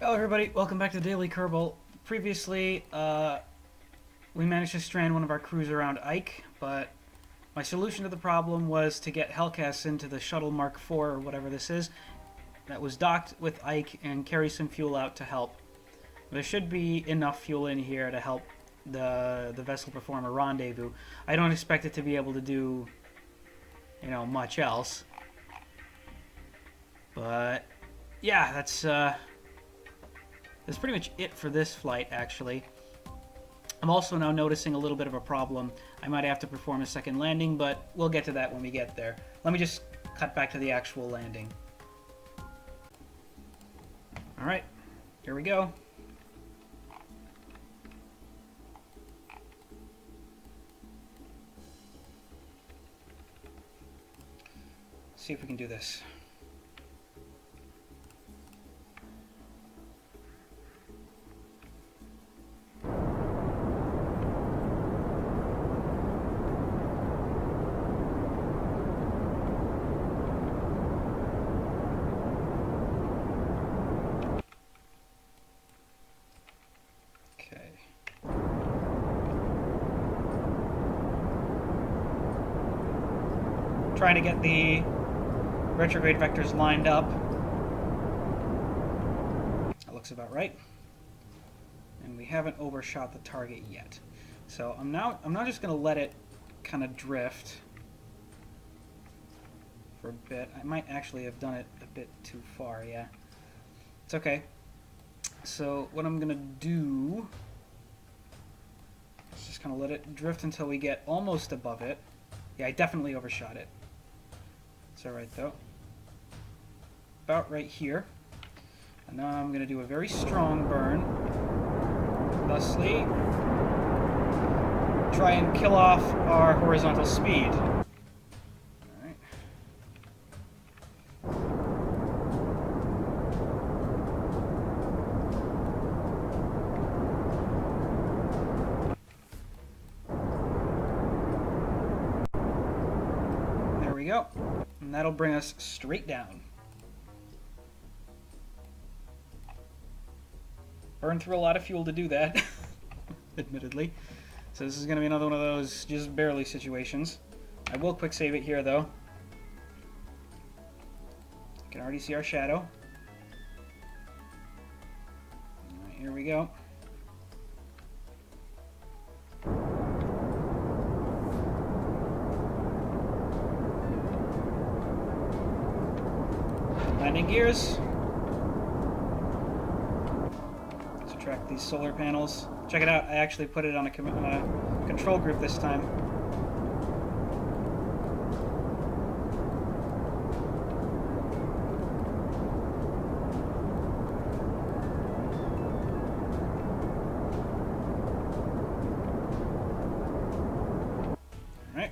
Hello everybody, welcome back to Daily Kerbal. Previously, we managed to strand one of our crews around Ike, but my solution to the problem was to get Hellcats into the Shuttle Mark IV, or whatever this is, that was docked with Ike and carry some fuel out to help. There should be enough fuel in here to help the vessel perform a rendezvous. I don't expect it to be able to do, much else. But, yeah, that's pretty much it for this flight, actually. I'm also now noticing a little bit of a problem. I might have to perform a second landing, but we'll get to that when we get there. Let me just cut back to the actual landing. Alright, here we go. Let's see if we can do this. Trying to get the retrograde vectors lined up. That looks about right. And we haven't overshot the target yet. So I'm not just going to let it kind of drift for a bit. I might actually have done it a bit too far, yeah. It's okay. So what I'm going to do is just kind of let it drift until we get almost above it. Yeah, I definitely overshot it. It's alright though. About right here. And now I'm going to do a very strong burn. Thusly, try and kill off our horizontal speed. Alright. There we go. And that'll bring us straight down. Burned through a lot of fuel to do that, admittedly. So this is going to be another one of those just barely situations. I will quick save it here, though. You can already see our shadow. Alright, here we go. Landing gears. Subtract these solar panels. Check it out, I actually put it on a control group this time. Alright.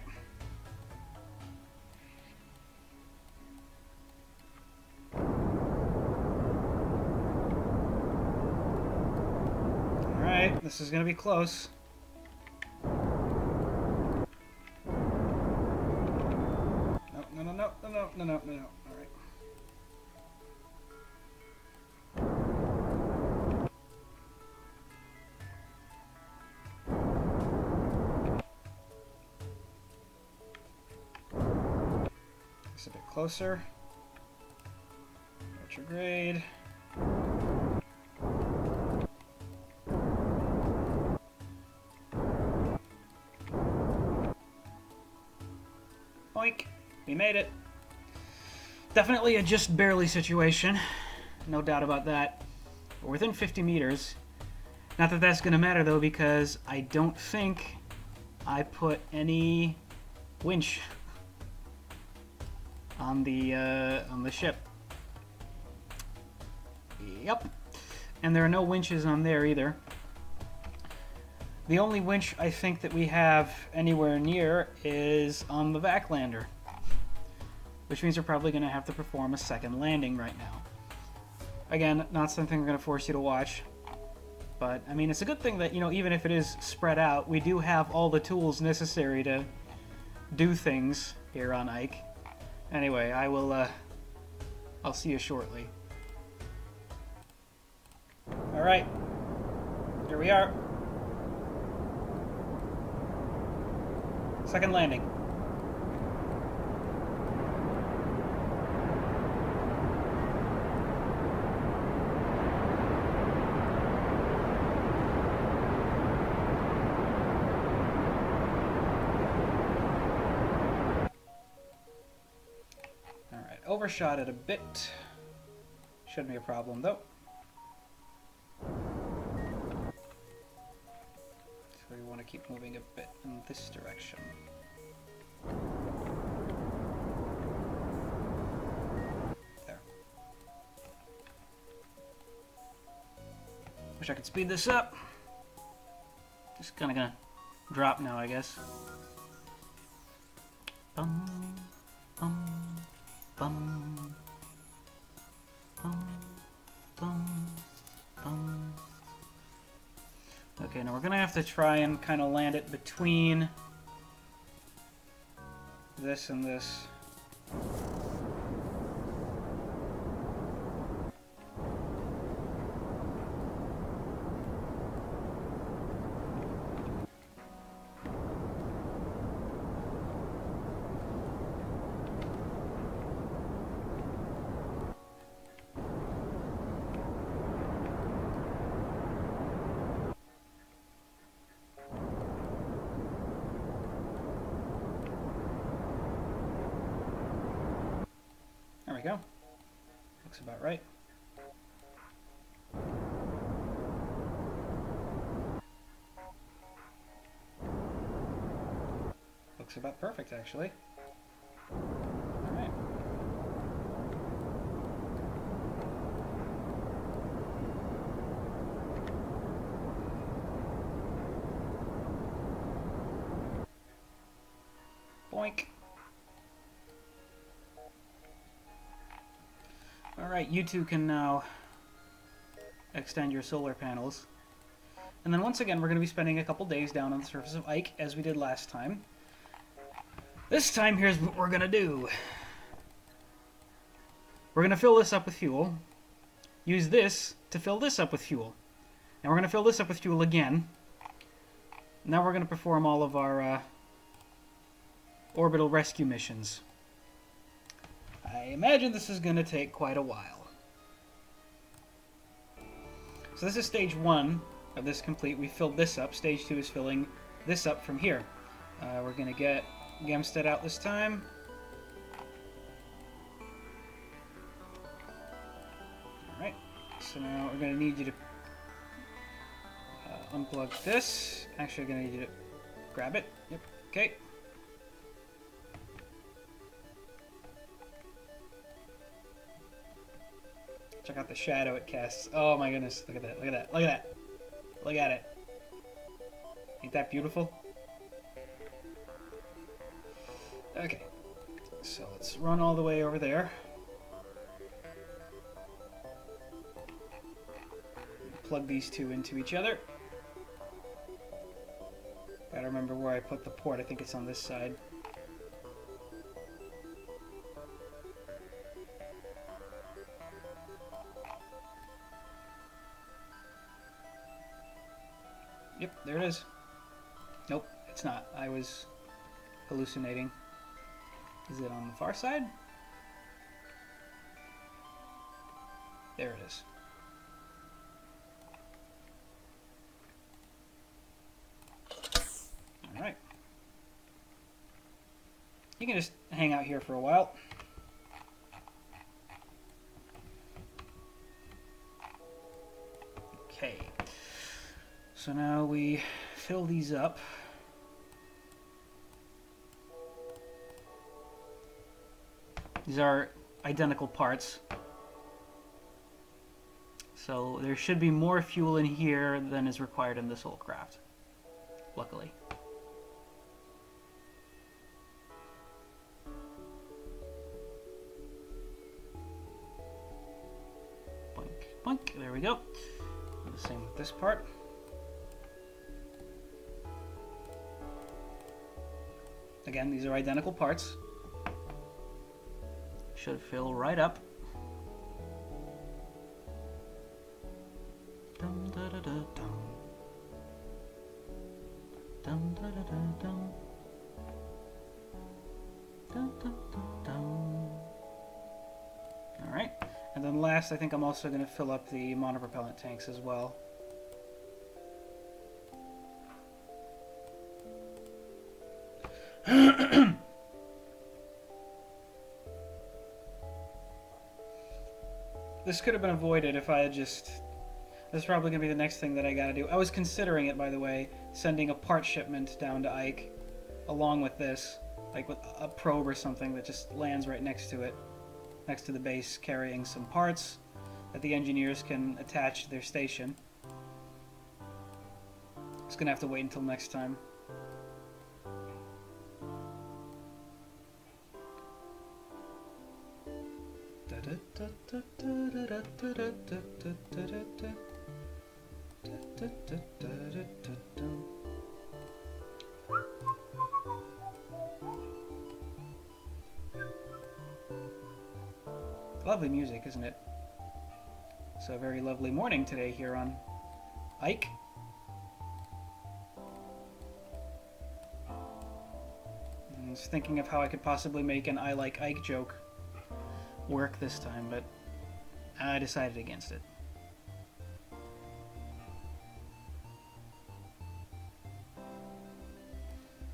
Alright, this is going to be close. No. Alright. Just a bit closer. Retrograde. Boink. We made it. Definitely a just barely situation. No doubt about that. We're within 50 meters. Not that that's going to matter, though, because I don't think I put any winch on the ship. Yep. And there are no winches on there either. The only winch I think that we have anywhere near is on the vac lander, which means we're probably going to have to perform a second landing right now. Again, not something we're going to force you to watch, but I mean, it's a good thing that, even if it is spread out, we do have all the tools necessary to do things here on Ike. Anyway, I'll see you shortly. Alright. Here we are. Second landing. Alright, overshot it a bit. Shouldn't be a problem though. So we want to keep moving a bit in this direction. There. Wish I could speed this up. Just kind of gonna drop now, I guess. Bum, bum, bum, bum, bum, bum. Okay, now we're gonna have to try and kind of land it between this and this. There we go. Looks about right. Looks about perfect, actually. Alright. Boink. Alright, you two can now extend your solar panels. And then once again, we're going to be spending a couple days down on the surface of Ike, as we did last time. This time, here's what we're going to do. We're going to fill this up with fuel. Use this to fill this up with fuel. And we're going to fill this up with fuel again. Now we're going to perform all of our orbital rescue missions. I imagine this is going to take quite a while. So this is stage 1 of this complete. We filled this up. Stage 2 is filling this up from here. We're going to get Gemstead out this time. Alright, so now we're going to need you to unplug this. Actually, I'm going to need you to grab it. Yep, okay. Check out the shadow it casts. Oh my goodness, look at that, look at that, look at that. Look at it. Ain't that beautiful? Okay, so let's run all the way over there. Plug these two into each other. Gotta remember where I put the port. I think it's on this side. Yep, there it is. Nope, it's not. I was hallucinating. Is it on the far side? There it is. Alright. You can just hang out here for a while. Okay. So now we fill these up. These are identical parts. So there should be more fuel in here than is required in this whole craft. Luckily. Boink, boink. There we go. Do the same with this part. Again, these are identical parts. Should fill right up. Dum, Alright, and then last I think I'm also going to fill up the monopropellant tanks as well. This could have been avoided if I had just... This is probably going to be the next thing that I gotta do. I was considering it, by the way, sending a part shipment down to Ike along with this, like with a probe or something that just lands right next to it, next to the base, carrying some parts that the engineers can attach to their station. Just gonna have to wait until next time. Lovely music, isn't it? So a very lovely morning today here on Ike. I was thinking of how I could possibly make an I like Ike joke work this time, but I decided against it.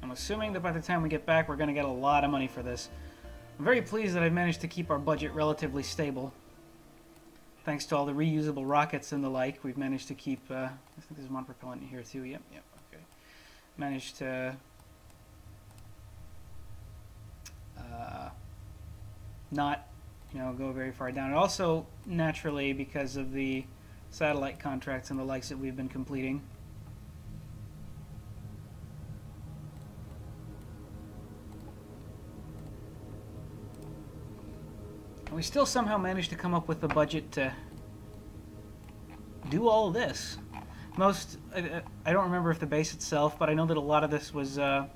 I'm assuming that by the time we get back, we're going to get a lot of money for this. I'm very pleased that I've managed to keep our budget relatively stable. Thanks to all the reusable rockets and the like, we've managed to keep... I think there's monopropellant in here too. Yep, okay. Managed to... not, go very far down. And also, naturally, because of the satellite contracts and the likes that we've been completing. We still somehow managed to come up with the budget to do all of this. I don't remember if the base itself, but I know that a lot of this was, a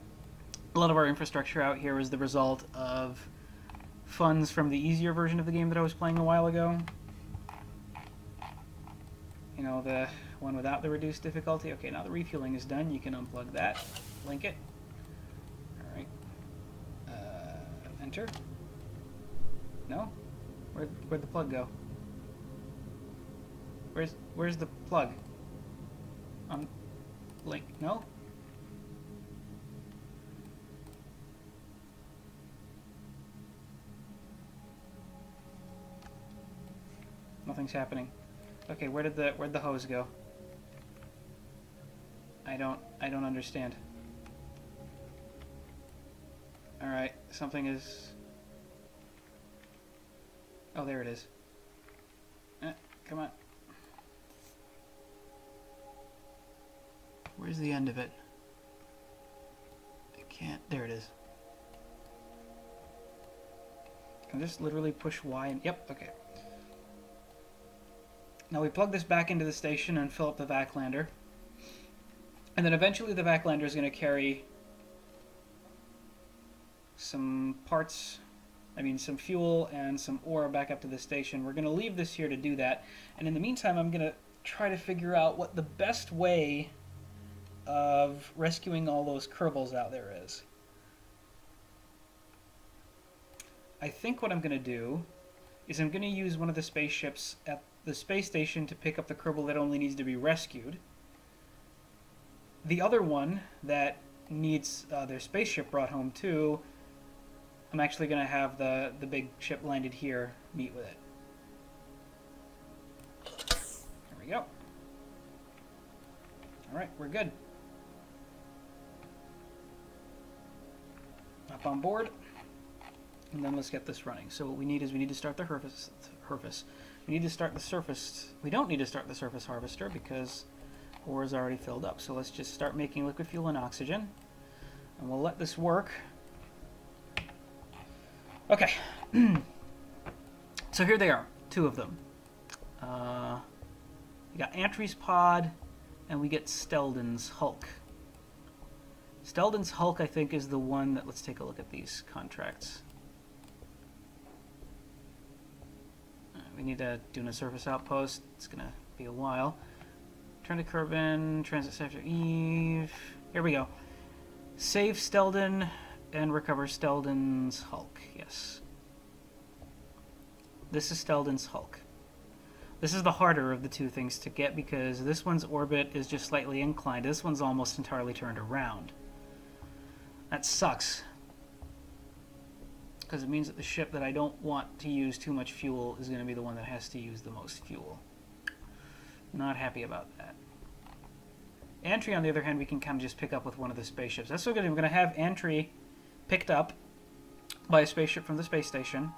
lot of our infrastructure out here was the result of funds from the easier version of the game that I was playing a while ago. The one without the reduced difficulty. Okay, now the refueling is done. You can unplug that, link it. Alright. Enter. No? Where'd the plug go? Where's the plug? Link. No? Nothing's happening. Okay, where'd the hose go? I don't understand. Alright, something is... Oh, there it is. Come on. Where's the end of it? I can't... There it is. Can I just literally push Y and... Yep, okay. Now we plug this back into the station and fill up the vac lander. And then eventually the vac lander is going to carry some parts... some fuel and some ore back up to the station. We're going to leave this here to do that. And in the meantime, I'm going to try to figure out what the best way of rescuing all those Kerbols out there is. I think what I'm going to do is I'm going to use one of the spaceships at the space station to pick up the Kerbal that only needs to be rescued. The other one that needs their spaceship brought home too, I'm actually going to have the big ship landed here meet with it. There we go. Alright, we're good. Up on board. And then let's get this running. So what we need is we need to start the surface. We need to start the surface. We don't need to start the surface harvester because ore is already filled up. So let's just start making liquid fuel and oxygen. And we'll let this work. Okay. So here they are. Two of them. We got Antry's Pod and we get Steldon's Hulk. Steldon's Hulk, I think, is the one that... Let's take a look at these contracts. We need to do a surface outpost. It's going to be a while. Turn to Kerbin, transit sector Eve. Here we go. Save Stelden and recover Stelden's Hulk. Yes. This is Stelden's Hulk. This is the harder of the two things to get because this one's orbit is just slightly inclined. This one's almost entirely turned around. That sucks. Because it means that the ship that I don't want to use too much fuel is going to be the one that has to use the most fuel. Not happy about that. Antry, on the other hand, we can kind of just pick up with one of the spaceships. That's what we're going to do. We're going to have Antry picked up by a spaceship from the space station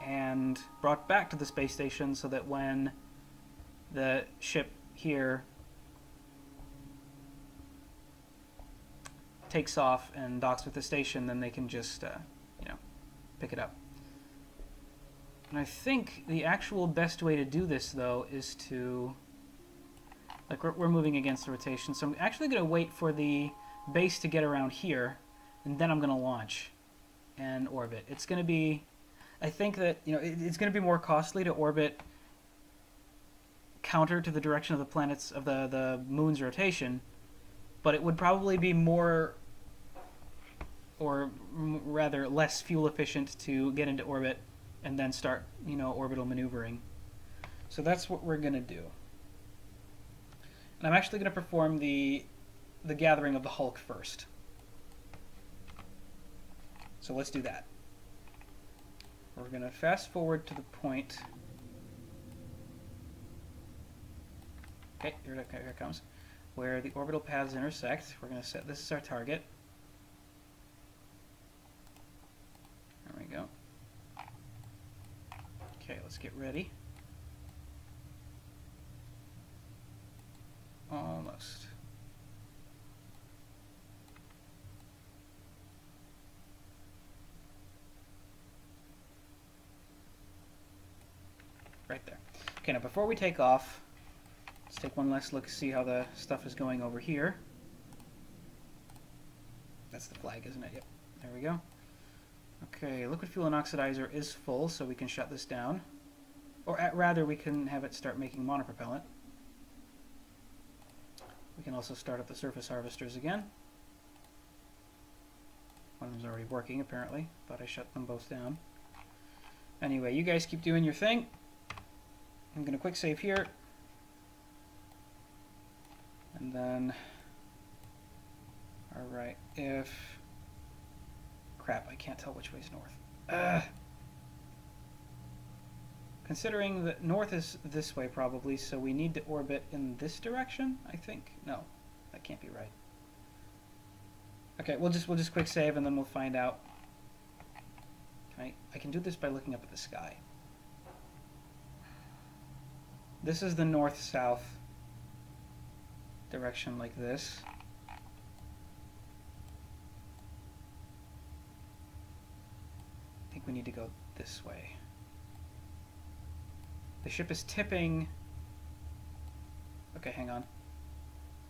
and brought back to the space station so that when the ship here takes off and docks with the station, then they can just, you know, pick it up. And I think the actual best way to do this, though, is to... Like, we're moving against the rotation, so I'm actually going to wait for the base to get around here, and then I'm going to launch and orbit. It's going to be... I think that, you know, it's going to be more costly to orbit counter to the direction of the planet's, of the moon's rotation, but it would probably be more, or rather less fuel efficient to get into orbit and then start, you know, orbital maneuvering. So that's what we're going to do. And I'm actually going to perform the gathering of the Hulk first. So let's do that. We're going to fast forward to the point. Okay, here it comes. Where the orbital paths intersect. We're going to set this as our target. There we go. Okay, let's get ready. Almost. Right there. Okay, now before we take off, let's take one last look to see how the stuff is going over here. That's the flag, isn't it? Yep. There we go. Okay, liquid fuel and oxidizer is full, so we can shut this down. Or rather, we can have it start making monopropellant. We can also start up the surface harvesters again. One of them's already working, apparently, but I shut them both down. Anyway, you guys keep doing your thing. I'm going to quick save here. And then... Alright, if... Crap, I can't tell which way's north. Considering that north is this way probably, so we need to orbit in this direction, I think? No, that can't be right. Okay, we'll just quick save and then we'll find out. I can do this by looking up at the sky. This is the north-south direction like this. I think we need to go this way. The ship is tipping... Okay, hang on.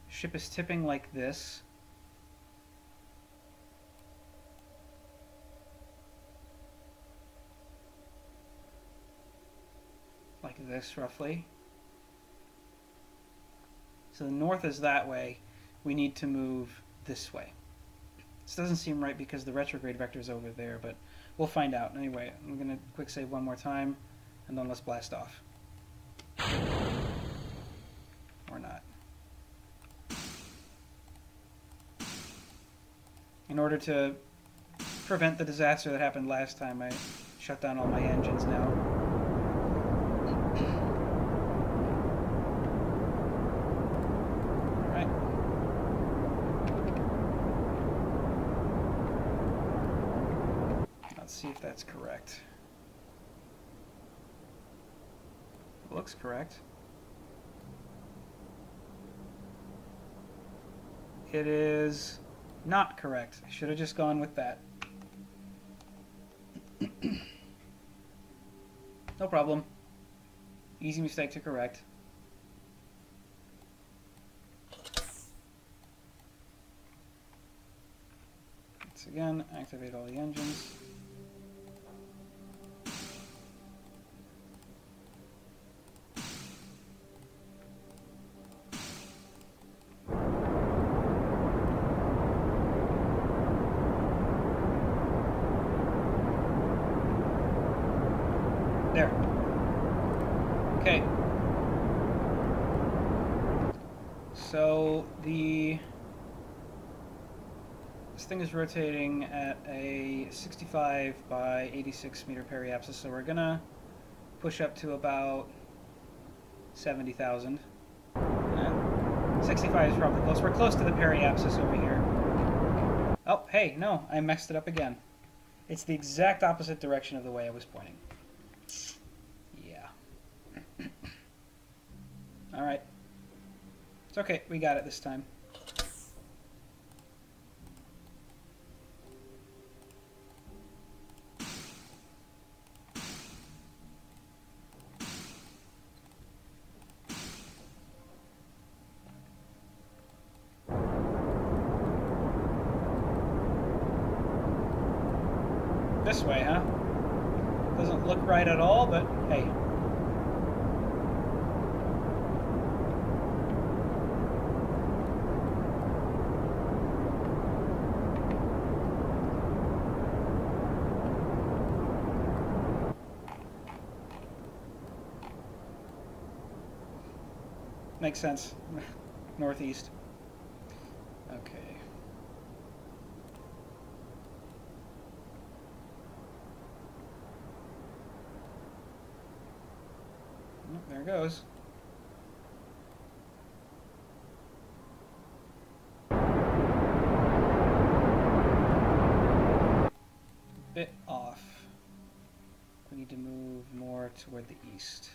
Ship is tipping like this. Like this, roughly. So the north is that way. We need to move this way. This doesn't seem right because the retrograde vector is over there, but we'll find out. Anyway, I'm going to quick save one more time, and then let's blast off. Or not. In order to prevent the disaster that happened last time, I shut down all my engines now. Alright. Let's see if that's correct. It looks correct. It is not correct. I should have just gone with that. No problem. Easy mistake to correct. Once again, activate all the engines. So this thing is rotating at a 65 by 86 meter periapsis, so we're gonna push up to about 70,000. 65 is probably close. We're close to the periapsis over here. Oh, hey, no, I messed it up again. It's the exact opposite direction of the way I was pointing. Yeah. Alright. It's okay, we got it this time. This way, huh? Doesn't look right at all, but hey. Makes sense. Northeast. Okay. There it goes. Bit off. We need to move more toward the east.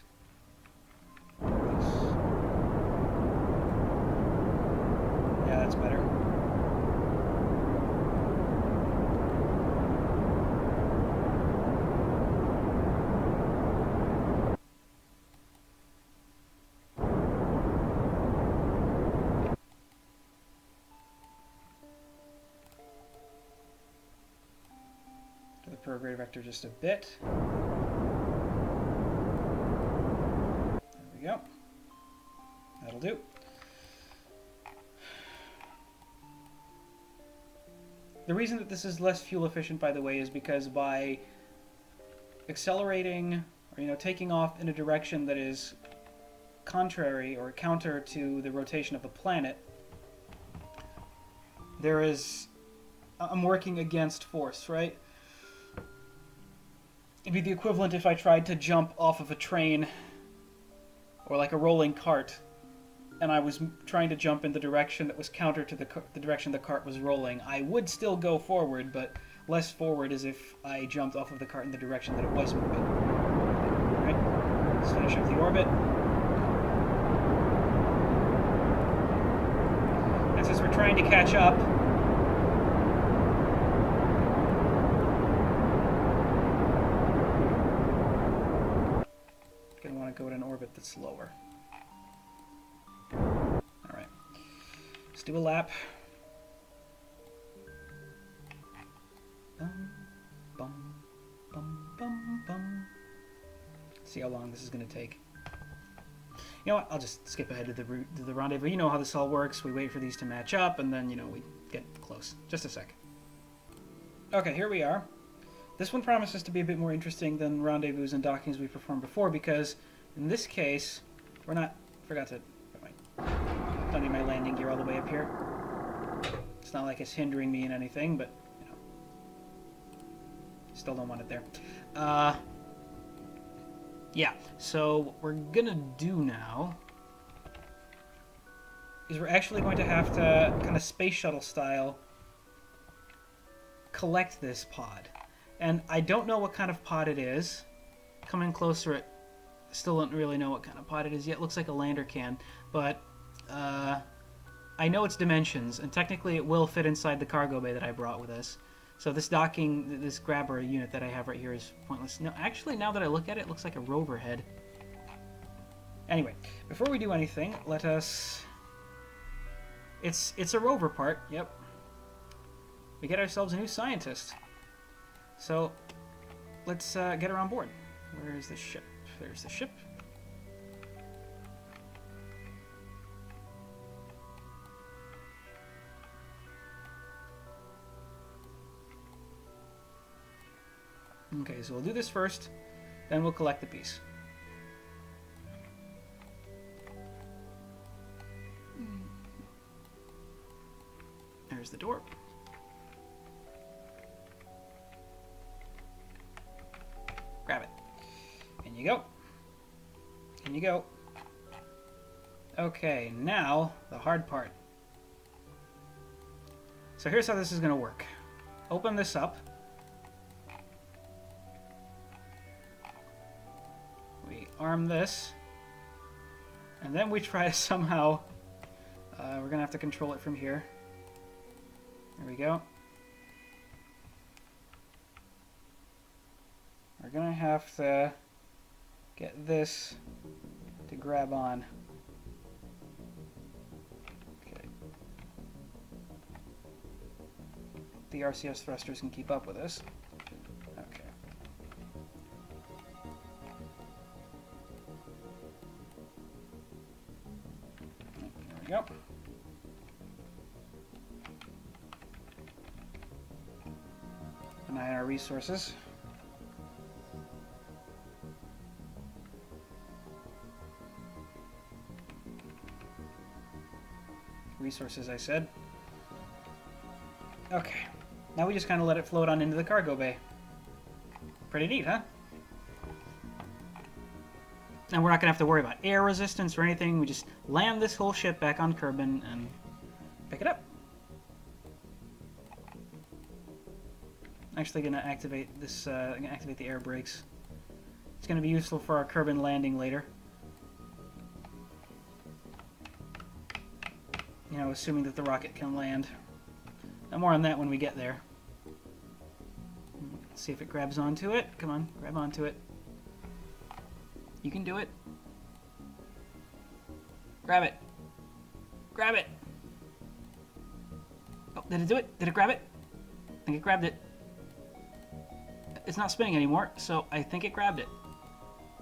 Yeah, that's better. To the prograde vector just a bit. There we go. That'll do. The reason that this is less fuel efficient, by the way, is because by accelerating or taking off in a direction that is contrary or counter to the rotation of the planet, there is I'm working against force, right? It'd be the equivalent if I tried to jump off of a train or like a rolling cart, and I was trying to jump in the direction that was counter to the direction the cart was rolling. I would still go forward, but less forward as if I jumped off of the cart in the direction that it was moving. Alright, let's finish up the orbit. And since we're trying to catch up, going to want to go at an orbit that's lower. Alright. Let's do a lap. Bum, bum, bum, bum, bum. See how long this is going to take. You know what? I'll just skip ahead to the rendezvous. You know how this all works. We wait for these to match up, and then, we get close. Just a sec. Okay, here we are. This one promises to be a bit more interesting than rendezvous and dockings we performed before, because in this case, we're not... Forgot to... Don't need my landing gear all the way up here. It's not like it's hindering me in anything, but, still don't want it there. Yeah, so what we're gonna do now is we're actually going to have to, kind of space shuttle style, collect this pod. And I don't know what kind of pod it is. Coming closer, it still don't really know what kind of pod it is yet. Looks like a lander can, but I know its dimensions, and technically it will fit inside the cargo bay that I brought with us. So this this grabber unit that I have right here is pointless. No, actually, now that I look at it, it looks like a rover head. Anyway, before we do anything, let us... It's a rover part, yep. We get ourselves a new scientist. So, let's get her on board. Where is the ship? There's the ship. Okay, so we'll do this first, then we'll collect the piece. There's the door. Grab it. In you go. In you go. Okay, now the hard part. So here's how this is going to work. Open this up. We arm this. And then we try to somehow... we're going to have to control it from here. There we go. We're going to have to get this to grab on. Okay. The RCS thrusters can keep up with us. Okay. There we go. An eye on our resources. Resources, I said. Okay. Now we just kind of let it float on into the cargo bay. Pretty neat, huh? And we're not going to have to worry about air resistance or anything. We just land this whole ship back on Kerbin and pick it up. Actually going to activate this, I'm going to activate the air brakes. It's going to be useful for our Kerbin landing later. You know, assuming that the rocket can land. No more on that when we get there. Let's see if it grabs onto it. Come on, grab onto it. You can do it. Grab it. Grab it. Oh, did it do it? Did it grab it? I think it grabbed it. It's not spinning anymore, so I think it grabbed it.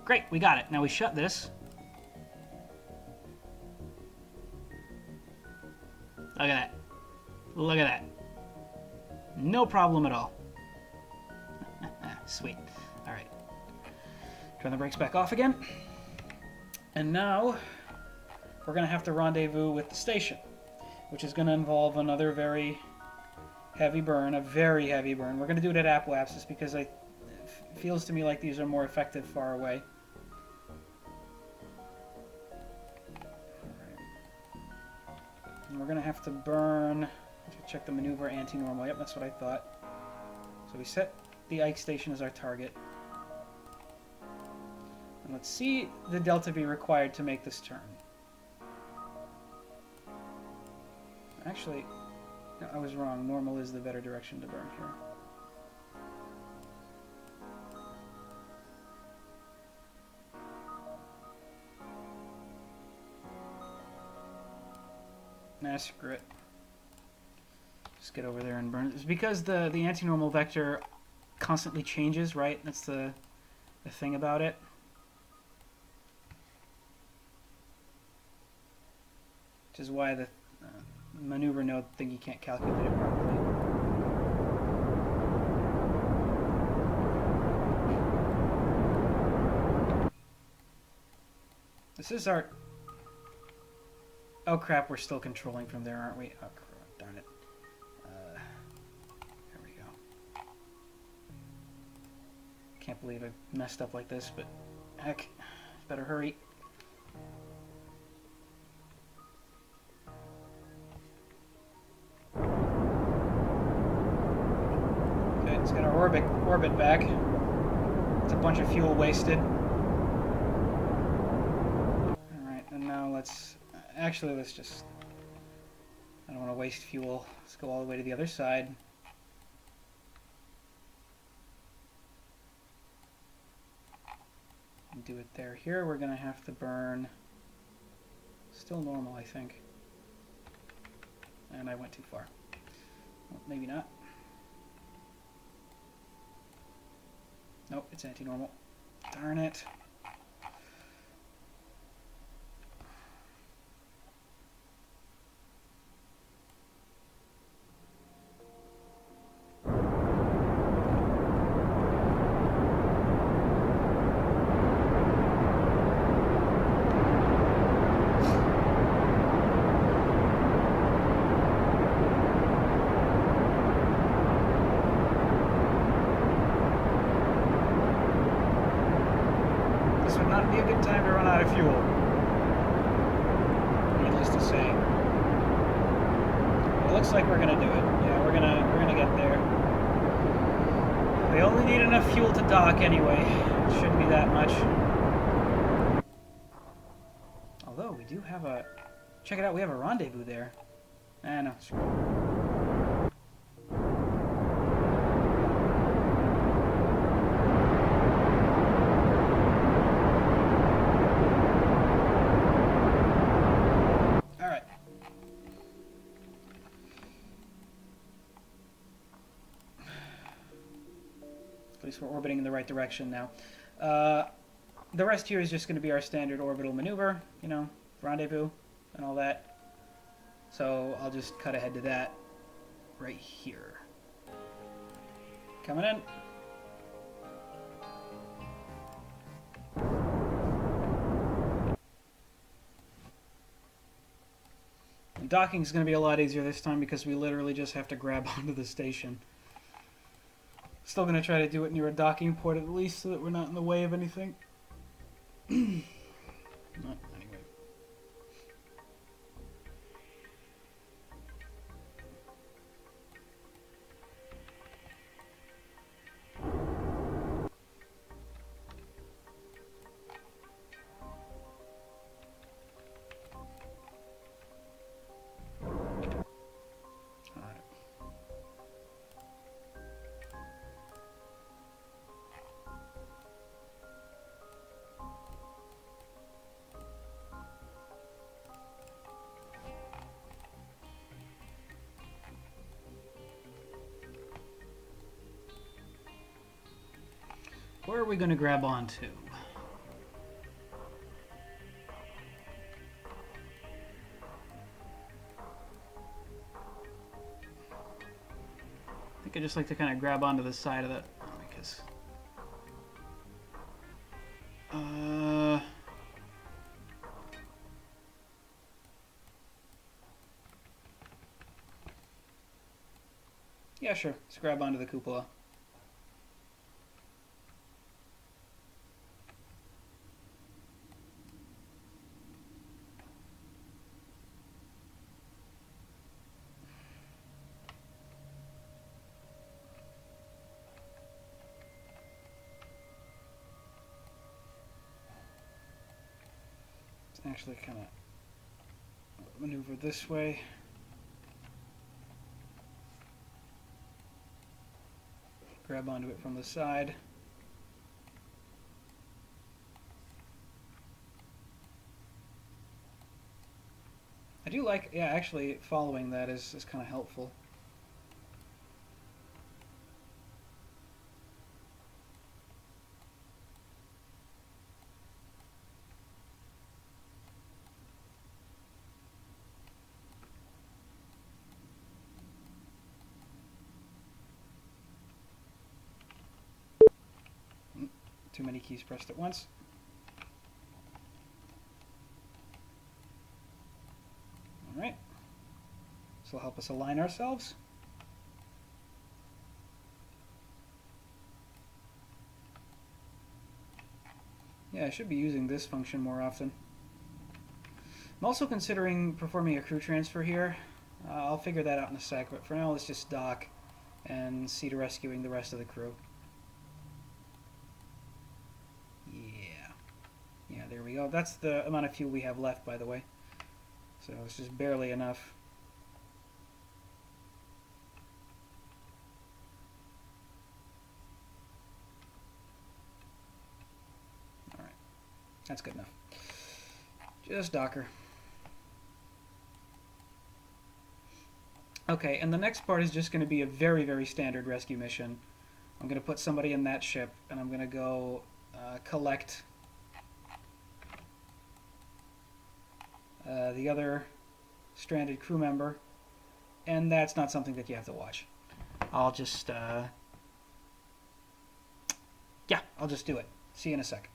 Great, we got it. Now we shut this. Look at that. Look at that. No problem at all. Sweet. Alright. Turn the brakes back off again. And now we're going to have to rendezvous with the station, which is going to involve another very heavy burn, a very heavy burn. We're going to do it at apoapsis because it feels to me like these are more effective far away. And we're going to have to burn... Check the maneuver anti-normal. Yep, that's what I thought. So we set the Ike station as our target. And let's see the delta V required to make this turn. Actually, no, I was wrong. Normal is the better direction to burn here. Nah, screw it. Just get over there and burn it. It's because the anti-normal vector constantly changes, right? That's the thing about it. Which is why the maneuver node thing you can't calculate it properly. This is our... Oh crap, we're still controlling from there, aren't we? Oh crap, darn it. There we go. Can't believe I messed up like this, but heck, better hurry. Okay, let's get our orbit back. It's a bunch of fuel wasted. Alright, and now let's... Actually, let's just... I don't want to waste fuel. Let's go all the way to the other side. And do it there. Here we're going to have to burn... Still normal, I think. And I went too far. Well, maybe not. Nope, it's anti-normal. Darn it. fuel. Needless to say. It looks like we're gonna do it. Yeah, we're gonna get there. We only need enough fuel to dock anyway. It shouldn't be that much. Although we do have a... Check it out, we have a rendezvous there. No, screw it. At least we're orbiting in the right direction now. The rest here is just going to be our standard orbital maneuver, you know, rendezvous and all that. So I'll just cut ahead to that right here. Coming in. And docking is going to be a lot easier this time because we literally just have to grab onto the station. Still going to try to do it near a docking port at least so that we're not in the way of anything. Anyway. Where are we going to grab onto? I think I just like to kind of grab onto the side of that because yeah, sure. Let's grab onto the cupola. Actually kind of maneuver this way. Grab onto it from the side. I do like, yeah, actually following that is kind of helpful. Too many keys pressed at once. All right. This will help us align ourselves. Yeah, I should be using this function more often. I'm also considering performing a crew transfer here. I'll figure that out in a sec, but for now let's just dock and see to rescuing the rest of the crew. Yeah, there we go. That's the amount of fuel we have left, by the way. So it's just barely enough. Alright. That's good enough. Just docker. Okay, and the next part is just going to be a very, very standard rescue mission. I'm going to put somebody in that ship, and I'm going to go collect the other stranded crew member, and that's not something that you have to watch. I'll just yeah, I'll just do it. See you in a sec.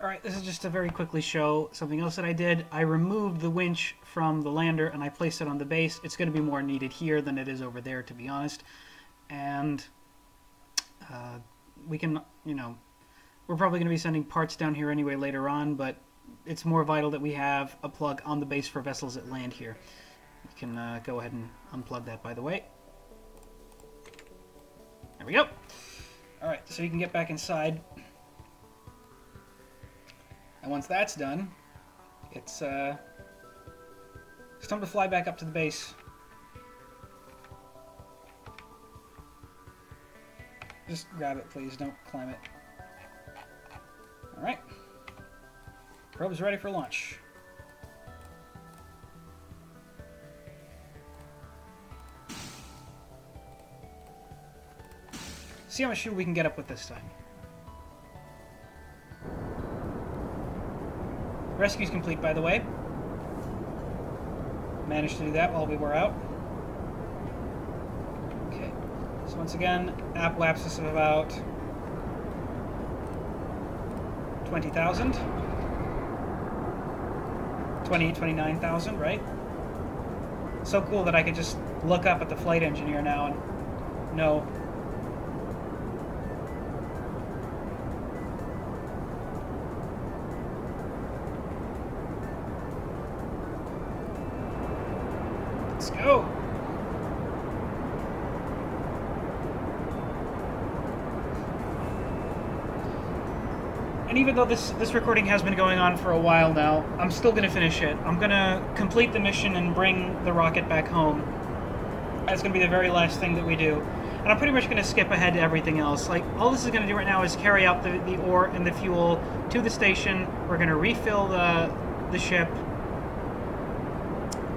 Alright, this is just to very quickly show something else that I did. I removed the winch from the lander and I placed it on the base. It's going to be more needed here than it is over there, to be honest. And we can, you know, we're probably going to be sending parts down here anyway later on, but it's more vital that we have a plug on the base for vessels that land here. You can go ahead and unplug that, by the way. There we go. Alright, so you can get back inside. And once that's done, it's time to fly back up to the base. Just grab it, please. Don't climb it. Alright. Probe's ready for launch. See how much fuel we can get up with this time. Rescue's complete, by the way. Managed to do that while we were out. Okay. So once again, apoapsis of about 20,000. 29,000, right? So cool that I could just look up at the flight engineer now and know. Let's go. And even though this recording has been going on for a while now, I'm still going to finish it. I'm going to complete the mission and bring the rocket back home. That's going to be the very last thing that we do. And I'm pretty much going to skip ahead to everything else. Like, all this is going to do right now is carry out the ore and the fuel to the station. We're going to refill the ship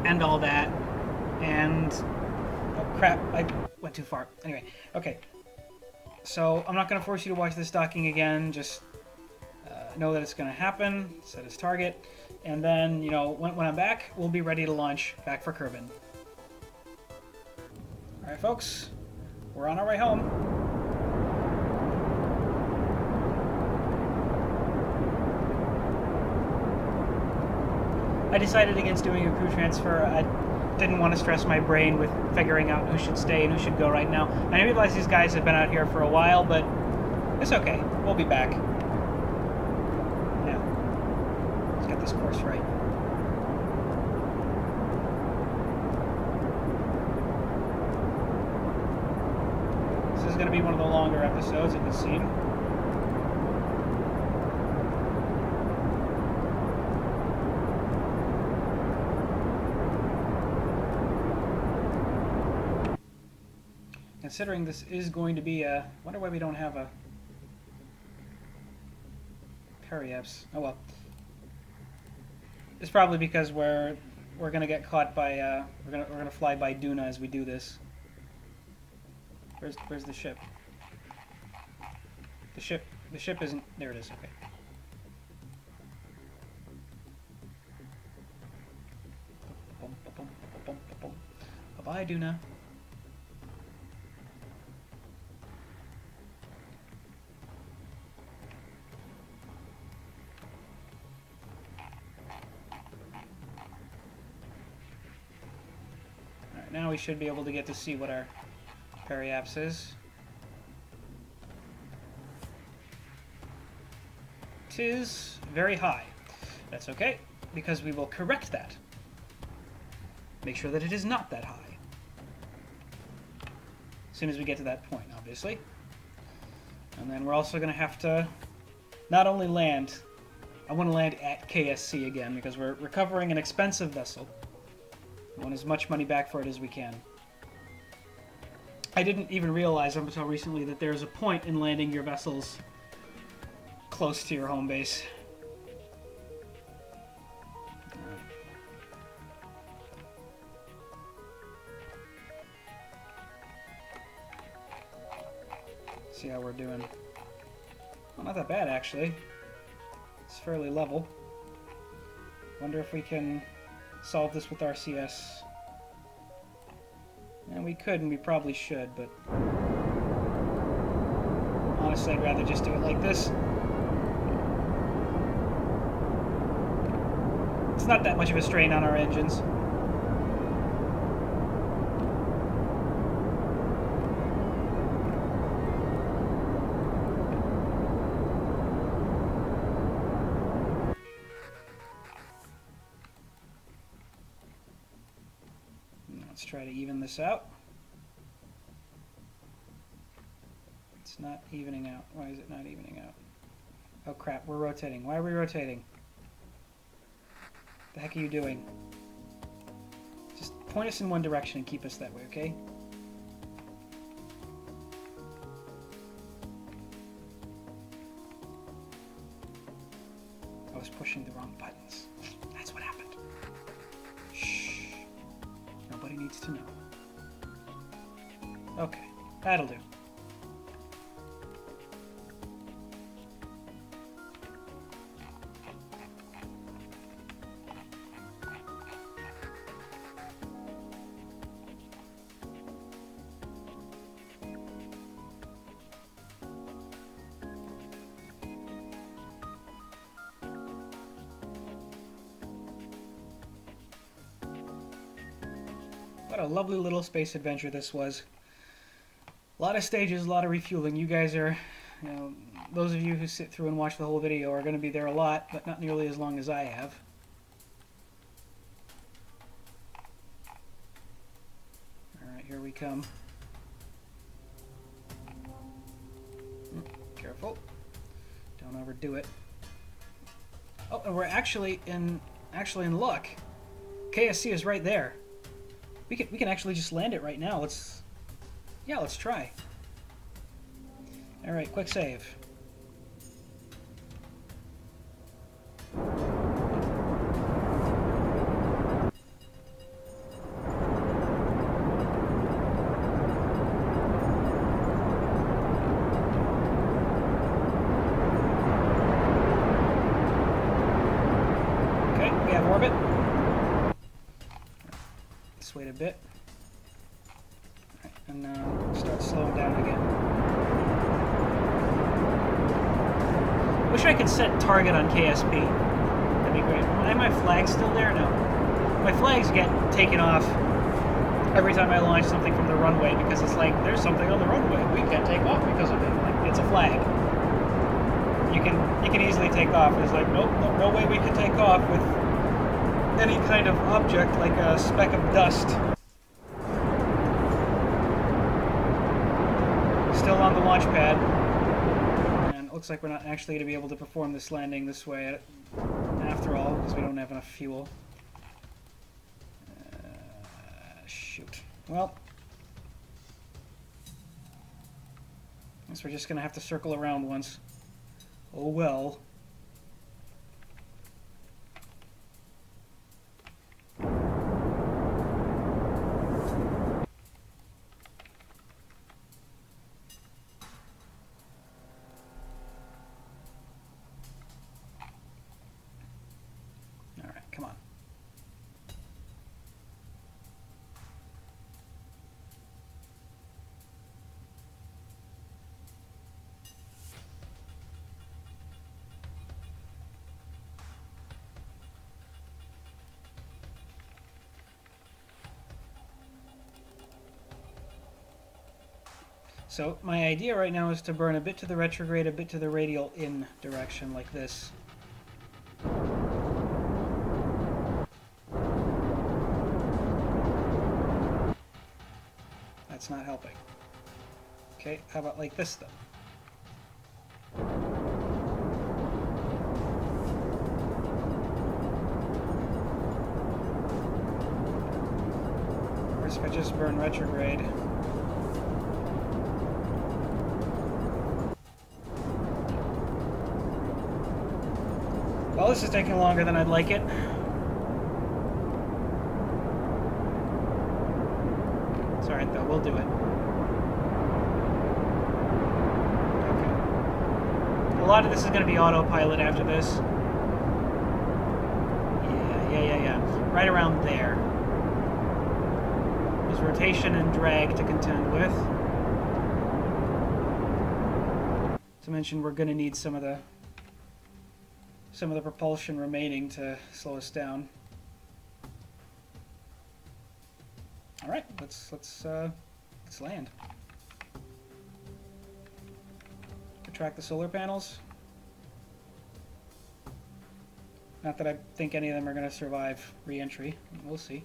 and all that. And... oh, crap. I went too far. Anyway, okay. So, I'm not going to force you to watch this docking again. Just... know that it's going to happen, set his target, and then, you know, when I'm back, we'll be ready to launch back for Kerbin. Alright, folks, we're on our way home. I decided against doing a crew transfer. I didn't want to stress my brain with figuring out who should stay and who should go right now. I realize these guys have been out here for a while, but it's okay. We'll be back. This course right. This is going to be one of the longer episodes, it would seem. Considering this is going to be a... wonder why we don't have a... periaps. Oh well. It's probably because we're gonna get caught by we're gonna fly by Duna as we do this. Where's the ship? The ship isn't there. It is. Okay. Bye bye, Duna. Now we should be able to get to see what our periaps is. 'Tis very high. That's okay, because we will correct that. Make sure that it is not that high. As soon as we get to that point, obviously. And then we're also going to have to not only land... I want to land at KSC again, because we're recovering an expensive vessel. We want as much money back for it as we can. I didn't even realize until recently that there's a point in landing your vessels close to your home base. See how we're doing. Well, not that bad, actually. It's fairly level. Wonder if we can solve this with RCS. And we could, and we probably should, but honestly, I'd rather just do it like this. It's not that much of a strain on our engines. Let's try to even this out. It's not evening out. Why is it not evening out? Oh crap, we're rotating. Why are we rotating? The heck are you doing? Just point us in one direction and keep us that way, okay? I was pushing the wrong buttons. That's what happened. Shh. Nobody needs to know. Okay, that'll do. What a lovely little space adventure this was. A lot of stages, a lot of refueling. You guys are, you know, those of you who sit through and watch the whole video are going to be there a lot, but not nearly as long as I have. Alright, here we come. Careful. Don't overdo it. Oh, and we're actually in luck. KSC is right there. We can actually just land it right now. Let's try. All right, quick save. Okay, we have orbit. Let's wait a bit. Right, and start slowing down again. Wish I could set target on KSP. That'd be great. Are my flags still there? No. My flags get taken off every time I launch something from the runway because it's like, there's something on the runway. We can't take off because of it. Like, it's a flag. You can easily take off. It's like, nope, no way we can take off with any kind of object like a speck of dust. Still on the launch pad. And it looks like we're not actually going to be able to perform this landing this way after all, because we don't have enough fuel. Shoot. Well, I guess we're just going to have to circle around once. Oh well. Come on. So my idea right now is to burn a bit to the retrograde, a bit to the radial in direction like this. That's not helping. Okay, how about like this then? Or if I just burn retrograde. Well, this is taking longer than I'd like it. It's alright though, we'll do it. Okay. A lot of this is going to be autopilot after this. Yeah. Right around there. There's rotation and drag to contend with. To mention, we're going to need some of the propulsion remaining to slow us down. All right, let's land. Retract the solar panels. Not that I think any of them are going to survive re-entry. We'll see.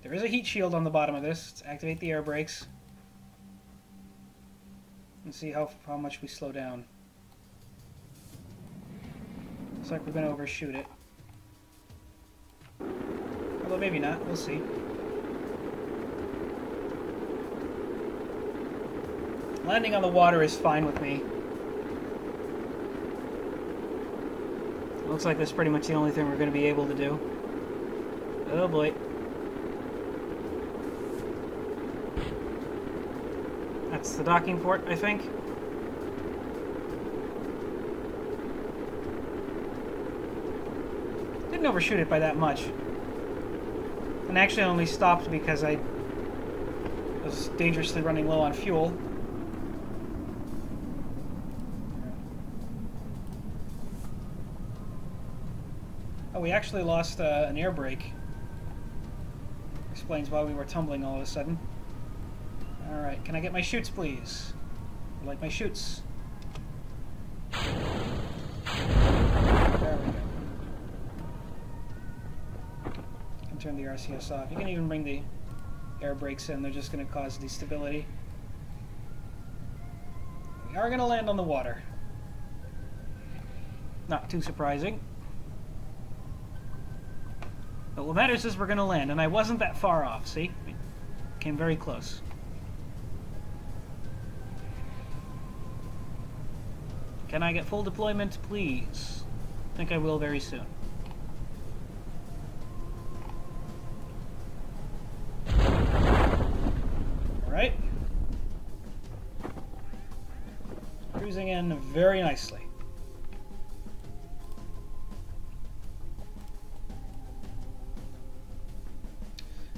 There is a heat shield on the bottom of this. Let's activate the air brakes. And see how much we slow down. Looks like we're going to overshoot it. Although maybe not. We'll see. Landing on the water is fine with me. Looks like that's pretty much the only thing we're going to be able to do. Oh boy. That's the docking port, I think. Didn't overshoot it by that much. And actually only stopped because I was dangerously running low on fuel. Oh, we actually lost an air brake. Explains why we were tumbling all of a sudden. Alright, can I get my chutes, please? I like my chutes. There we go. Can turn the RCS off. You can even bring the air brakes in, they're just going to cause destability. We are going to land on the water. Not too surprising. But what matters is we're going to land, and I wasn't that far off, see? Came very close. Can I get full deployment, please? I think I will very soon. Alright. Cruising in very nicely.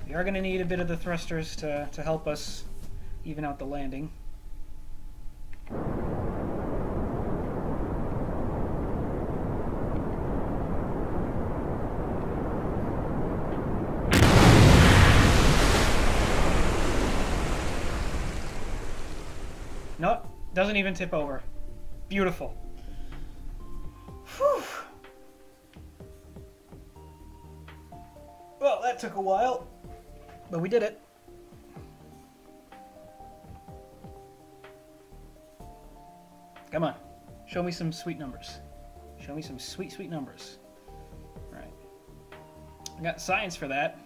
We are going to need a bit of the thrusters to help us even out the landing. Nope, doesn't even tip over. Beautiful. Whew. Well, that took a while. But we did it. Come on. Show me some sweet numbers. Show me some sweet, sweet numbers. Alright. I got science for that.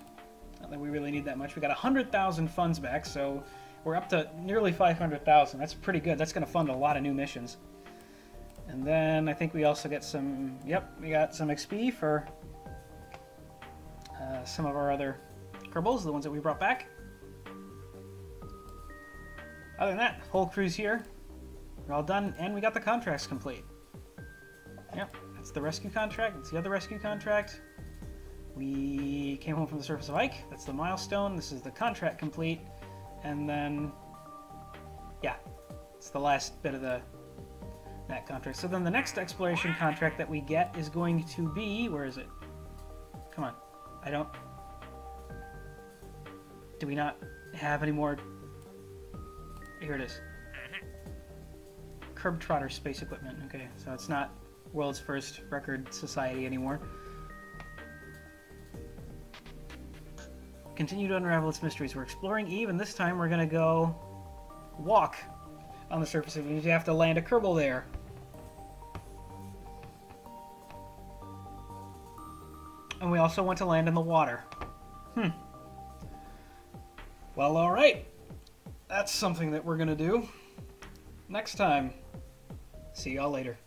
Not that we really need that much. We got 100,000 funds back, so we're up to nearly 500,000. That's pretty good. That's going to fund a lot of new missions. And then I think we also get some... Yep, we got some XP for some of our other Kerbols, the ones that we brought back. Other than that, whole crew's here. We're all done, and we got the contracts complete. Yep, that's the rescue contract. That's the other rescue contract. We came home from the surface of Ike. That's the milestone. This is the contract complete. And then, yeah, it's the last bit of that contract. So then the next exploration contract that we get is going to be... Where is it? Come on. I don't... Do we not have any more? Here it is. Kerbal Space Equipment. Okay, so it's not world's first record society anymore. Continue to unravel its mysteries. We're exploring Eve, and this time we're gonna go walk on the surface of Eve. You have to land a Kerbal there. And we also want to land in the water. Well, alright. That's something that we're going to do next time. See y'all later.